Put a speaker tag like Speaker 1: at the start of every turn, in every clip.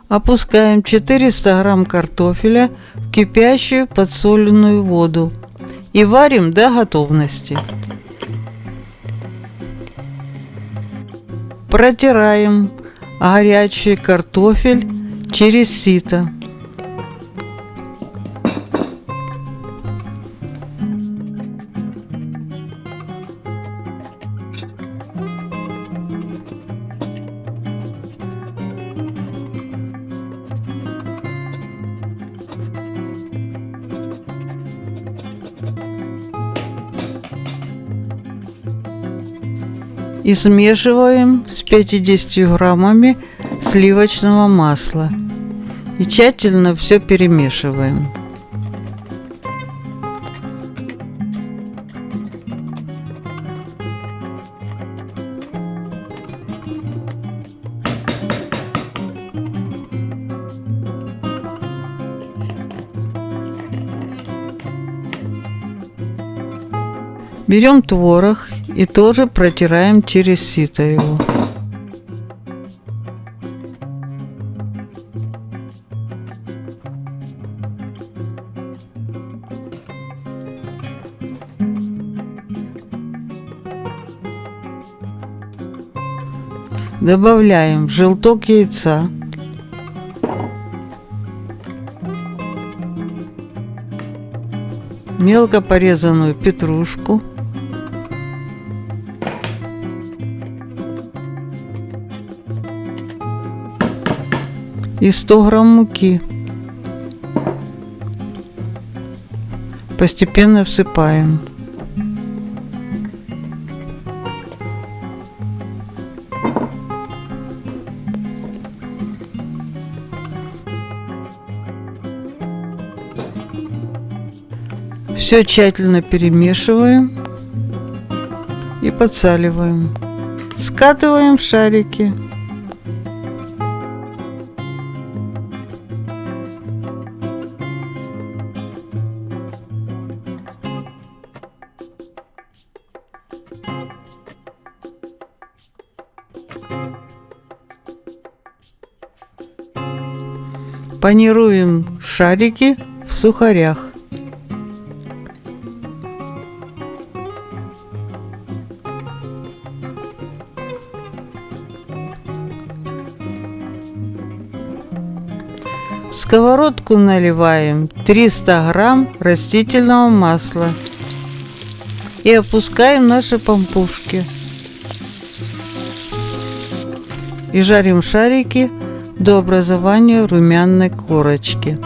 Speaker 1: Опускаем 400 грамм картофеля в кипящую подсоленную воду и варим до готовности. Протираем горячий картофель через сито. И смешиваем с 50 граммами сливочного масла. И тщательно все перемешиваем. Берем творог и тоже протираем через сито его. Добавляем желток яйца, мелко порезанную петрушку, и 100 грамм муки. Постепенно всыпаем. Все тщательно перемешиваем и подсаливаем. Скатываем в шарики. Панируем шарики в сухарях. В сковородку наливаем 300 грамм растительного масла и опускаем наши пампушки. И жарим шарики до образования румяной корочки.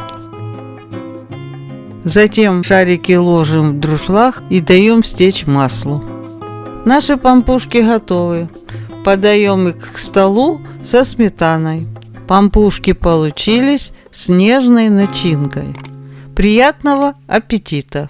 Speaker 1: Затем шарики ложим в друшлаг и даем стечь маслу. Наши пампушки готовы. Подаем их к столу со сметаной. Пампушки получились с нежной начинкой. Приятного аппетита!